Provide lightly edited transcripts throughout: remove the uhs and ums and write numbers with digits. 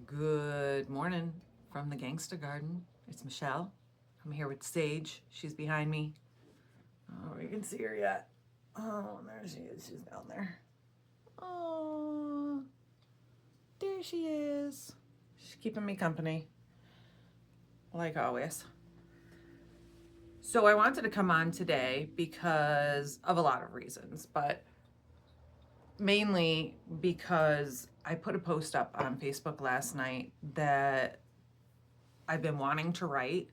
Good morning from the Gangsta Garden. It's Michelle. I'm here with Sage. She's behind me. Oh, you can see her yet. Oh, there she is. She's down there. Oh, there she is. She's keeping me company, like always. So I wanted to come on today because of a lot of reasons, but mainly because I put a post up on Facebook last night that I've been wanting to write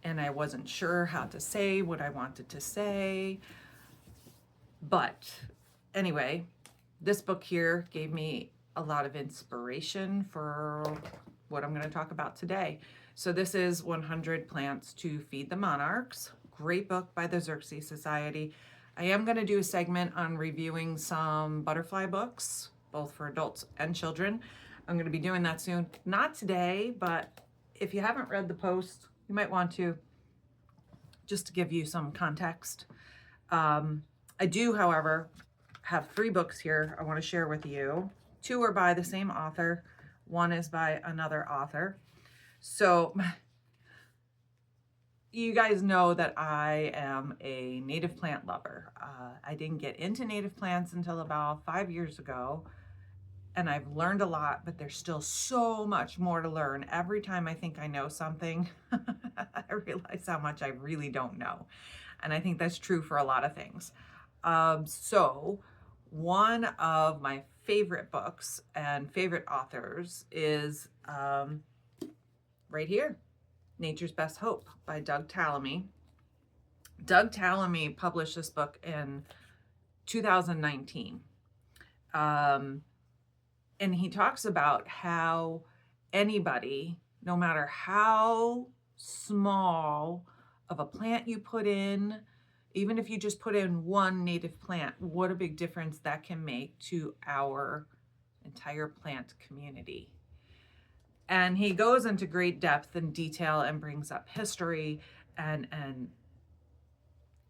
and I wasn't sure how to say what I wanted to say. But anyway, this book here gave me a lot of inspiration for what I'm going to talk about today. So this is 100 Plants to Feed the Monarchs. Great book by the Xerxes Society. I am going to do a segment on reviewing some butterfly books, both for adults and children. I'm going to be doing that soon. Not today, but if you haven't read the post, you might want to, just to give you some context. I do, however, have 3 books here I want to share with you. 2 are by the same author. 1 is by another author. So you guys know that I am a native plant lover. I didn't get into native plants until about 5 years ago, and I've learned a lot, but there's still so much more to learn. Every time I think I know something, I realize how much I really don't know. And I think that's true for a lot of things. So one of my favorite books and favorite authors is right here, Nature's Best Hope by Doug Tallamy. Doug Tallamy published this book in 2019. And he talks about how anybody, no matter how small of a plant you put in, even if you just put in one native plant, what a big difference that can make to our entire plant community. And he goes into great depth and detail and brings up history, and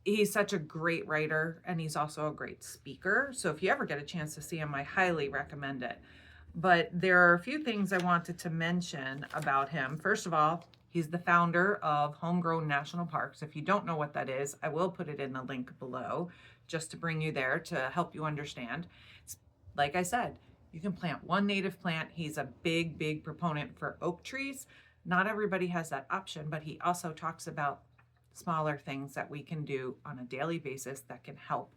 he's such a great writer, and he's also a great speaker. So if you ever get a chance to see him, I highly recommend it. But there are a few things I wanted to mention about him. First of all, he's the founder of Homegrown National Parks. If you don't know what that is, I will put it in the link below just to bring you there to help you understand. It's, like I said, you can plant one native plant. He's a big, big proponent for oak trees. Not everybody has that option, but he also talks about smaller things that we can do on a daily basis that can help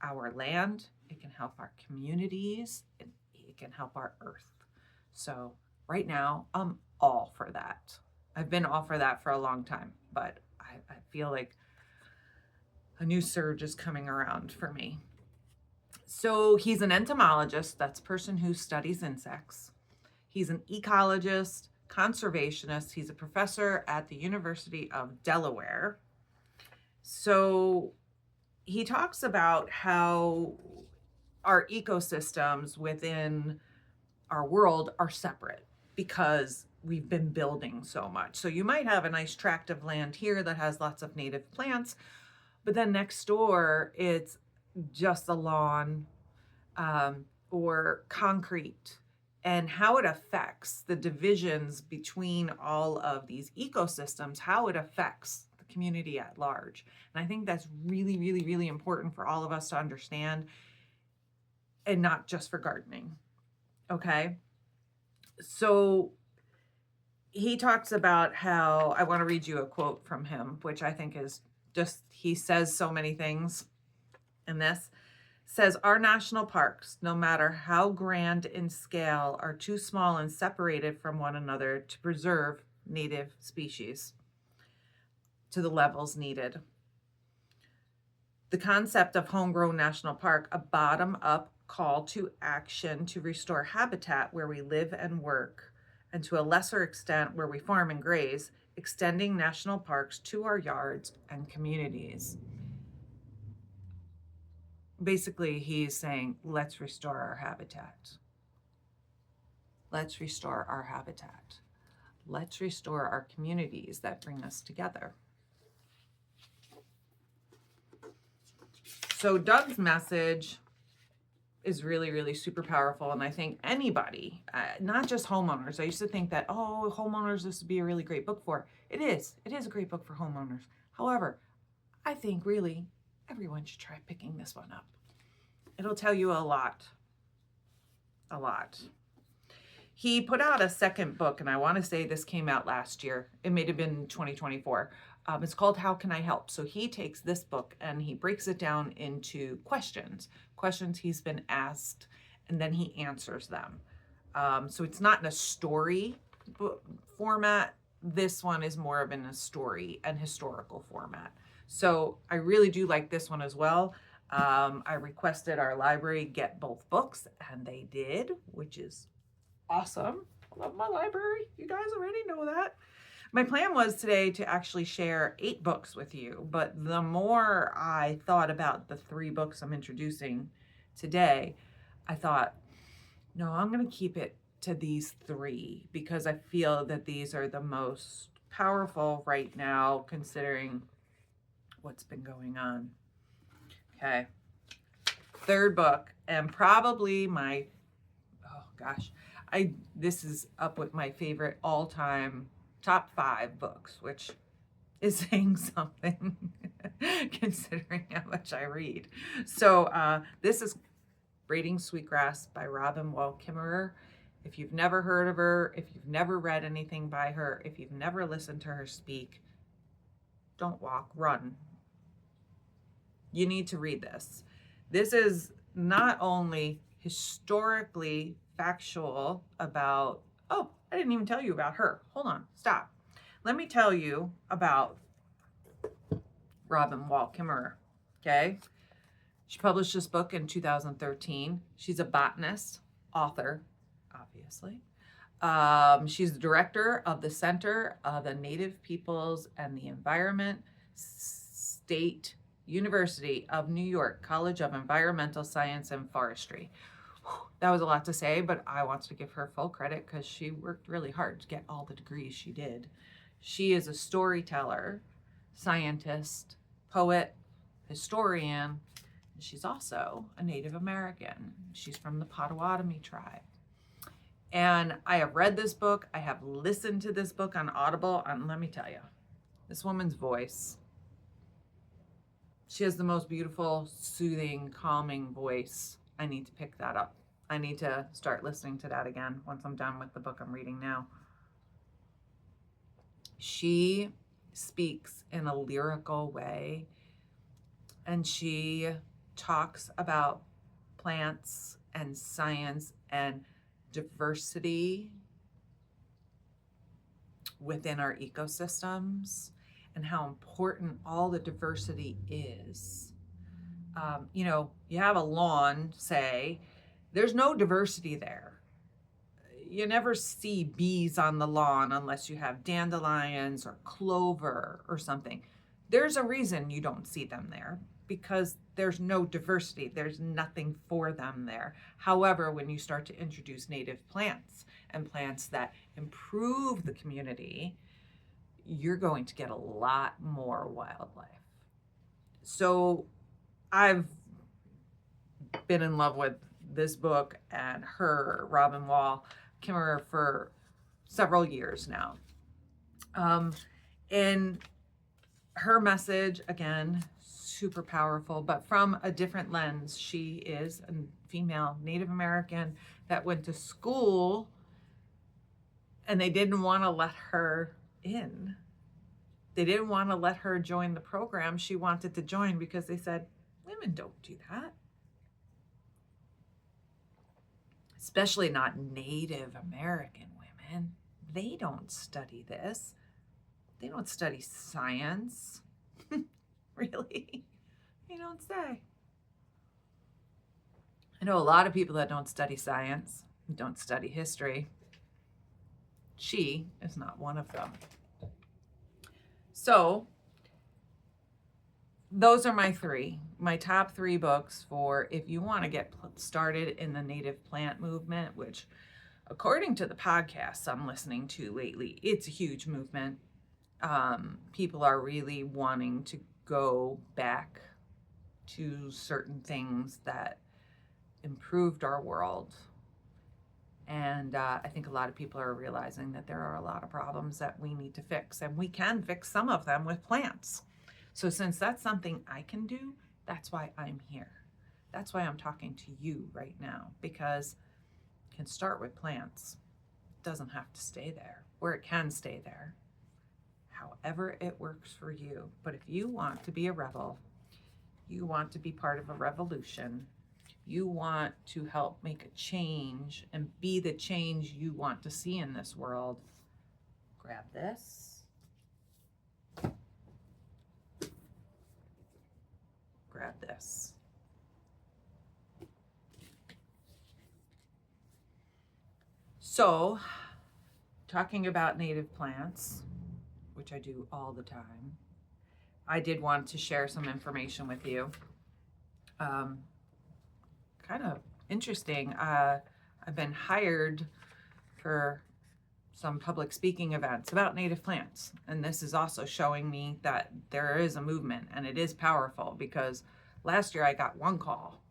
our land, it can help our communities, it can help our earth. So right now, I'm all for that. I've been all for that for a long time, but I feel like a new surge is coming around for me. So he's an entomologist, that's a person who studies insects. He's an ecologist, conservationist. He's a professor at the University of Delaware. So he talks about how our ecosystems within our world are separate because we've been building so much. So you might have a nice tract of land here that has lots of native plants, but then next door it's just a lawn or concrete, and how it affects the divisions between all of these ecosystems, how it affects the community at large. And I think that's really, really, really important for all of us to understand, and not just for gardening. Okay. So he talks about how, I want to read you a quote from him, which I think is just, he says so many things in this. Says, our national parks, no matter how grand in scale, are too small and separated from one another to preserve native species to the levels needed. The concept of Homegrown National Park, a bottom-up call to action to restore habitat where we live and work, and to a lesser extent where we farm and graze, extending national parks to our yards and communities. Basically, he's saying, let's restore our habitat. Let's restore our habitat. Let's restore our communities that bring us together. So Doug's message is really, really super powerful. And I think anybody, not just homeowners, I used to think that, oh, homeowners, this would be a really great book for. It is a great book for homeowners. However, I think really everyone should try picking this one up. It'll tell you a lot. He put out a second book, and I want to say this came out last year. It may have been 2024. It's called How Can I Help? So he takes this book and he breaks it down into questions he's been asked, and then he answers them. So it's not in a story format. This one is more of in a story and historical format. So I really do like this one as well. I requested our library get both books, and they did, which is awesome. I love my library. You guys already know that. My plan was today to actually share 8 books with you, but the more I thought about the 3 books I'm introducing today, I thought, no, I'm going to keep it to these 3 because I feel that these are the most powerful right now, considering what's been going on. Okay. 3rd book, and probably my, oh gosh, this is up with my favorite all-time top 5 books, which is saying something considering how much I read. So this is Braiding Sweetgrass by Robin Wall Kimmerer. If you've never heard of her, if you've never read anything by her, if you've never listened to her speak, don't walk, run. You need to read this. This is not only historically factual about, oh, I didn't even tell you about her. Hold on, stop. Let me tell you about Robin Wall Kimmerer, okay? She published this book in 2013. She's a botanist, author, obviously. She's the director of the Center of the Native Peoples and the Environment, State University of New York College of Environmental Science and Forestry. That was a lot to say, but I want to give her full credit because she worked really hard to get all the degrees she did. She is a storyteller, scientist, poet, historian, and she's also a Native American. She's from the Potawatomi tribe. And I have read this book. I have listened to this book on Audible, and let me tell you, this woman's voice, she has the most beautiful, soothing, calming voice. I need to pick that up. I need to start listening to that again once I'm done with the book I'm reading now. She speaks in a lyrical way, and she talks about plants and science and diversity within our ecosystems and how important all the diversity is. You have a lawn, say, there's no diversity there. You never see bees on the lawn unless you have dandelions or clover or something. There's a reason you don't see them there, because there's no diversity. There's nothing for them there. However, when you start to introduce native plants and plants that improve the community, you're going to get a lot more wildlife. So I've been in love with this book and her, Robin Wall Kimmerer, for several years now. And her message, again, super powerful, but from a different lens. She is a female Native American that went to school, and they didn't want to let her in. They didn't want to let her join the program she wanted to join because they said, women don't do that. Especially not Native American women. They don't study this. They don't study science. Really? They don't say. I know a lot of people that don't study science, don't study history. She is not one of them. So those are my top 3 books for if you want to get started in the native plant movement, which according to the podcasts I'm listening to lately, it's a huge movement. People are really wanting to go back to certain things that improved our world. And I think a lot of people are realizing that there are a lot of problems that we need to fix, and we can fix some of them with plants. So since that's something I can do, that's why I'm here. That's why I'm talking to you right now, because it can start with plants. It doesn't have to stay there, or it can stay there, however it works for you. But if you want to be a rebel, you want to be part of a revolution, you want to help make a change and be the change you want to see in this world, grab this, grab this. So, talking about native plants, which I do all the time, I did want to share some information with you. Kind of interesting. I've been hired for some public speaking events about native plants. And this is also showing me that there is a movement, and it is powerful, because last year I got 1 call.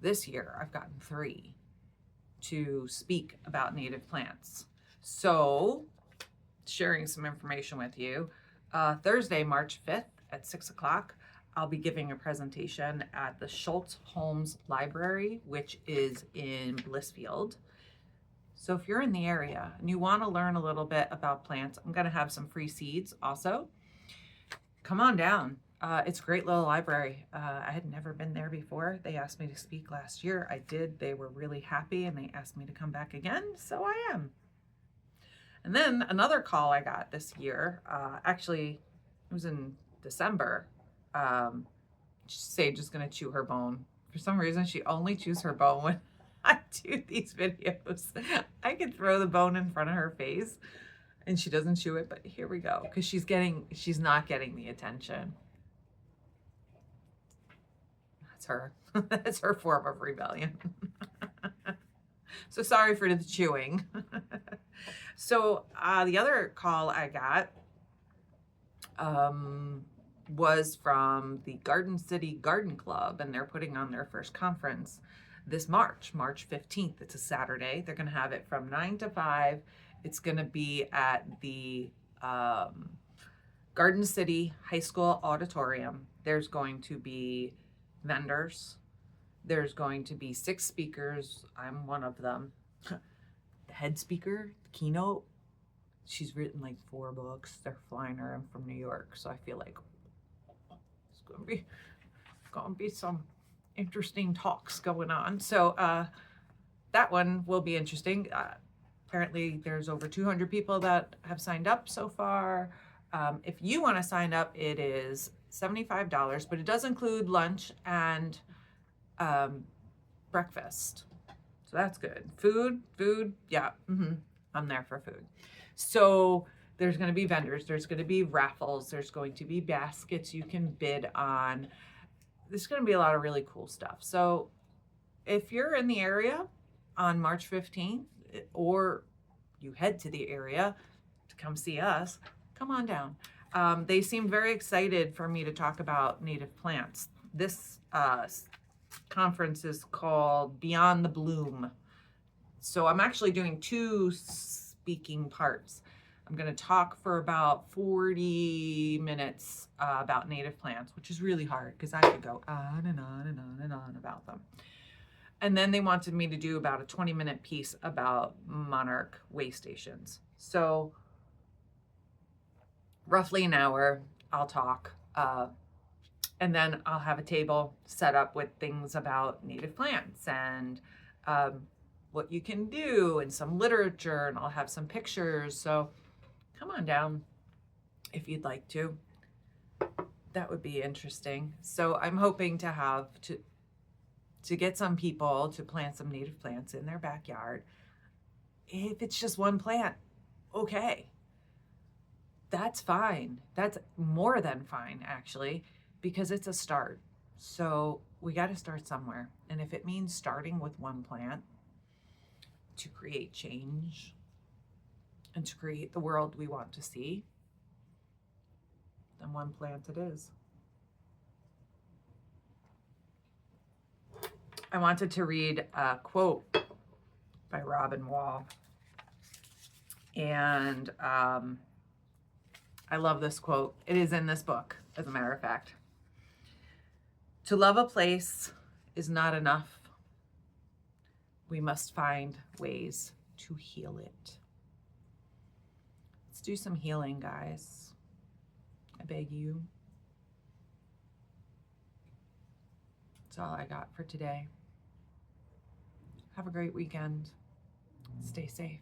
This year I've gotten 3 to speak about native plants. So, sharing some information with you. Thursday, March 5th at 6 o'clock, I'll be giving a presentation at the Schultz-Holmes Library, which is in Blissfield. So if you're in the area and you want to learn a little bit about plants, I'm going to have some free seeds also. Come on down. It's a great little library. I had never been there before. They asked me to speak last year. I did. They were really happy, and they asked me to come back again, so I am. And then another call I got this year, actually, it was in December. Sage is going to chew her bone. For some reason, she only chews her bone when I do these videos. I could throw the bone in front of her face and she doesn't chew it, but here we go, because she's not getting the attention. That's her. That's her form of rebellion. So sorry for the chewing. So the other call I got was from the Garden City Garden Club, and they're putting on their first conference this March 15th. It's a Saturday. They're going to have it from 9 to 5. It's going to be at the Garden City High School Auditorium. There's going to be vendors. There's going to be 6 speakers. I'm one of them. The head speaker, the keynote, she's written like 4 books. They're flying her in from New York, so I feel like it's going to be some interesting talks going on. So that one will be interesting. Apparently there's over 200 people that have signed up so far. If you want to sign up, it is $75, but it does include lunch and breakfast. So that's good. Food, yeah, I'm there for food. So there's going to be vendors, there's going to be raffles, there's going to be baskets you can bid on. There's going to be a lot of really cool stuff. So if you're in the area on March 15th, or you head to the area to come see us, come on down. They seem very excited for me to talk about native plants. This conference is called Beyond the Bloom. So I'm actually doing 2 speaking parts. I'm going to talk for about 40 minutes about native plants, which is really hard because I could go on and on and on and on about them. And then they wanted me to do about a 20-minute piece about monarch way stations. So roughly an hour, I'll talk. And then I'll have a table set up with things about native plants and what you can do, and some literature, and I'll have some pictures. So come on down if you'd like to. That would be interesting. So I'm hoping to have to get some people to plant some native plants in their backyard. If it's just 1 plant, okay. That's fine. That's more than fine, actually, because it's a start. So we got to start somewhere. And if it means starting with 1 plant to create change and to create the world we want to see, then 1 plant it is. I wanted to read a quote by Robin Wall. And I love this quote. It is in this book, as a matter of fact. To love a place is not enough. We must find ways to heal it. Let's do some healing, guys. I beg you. That's all I got for today. Have a great weekend. Stay safe.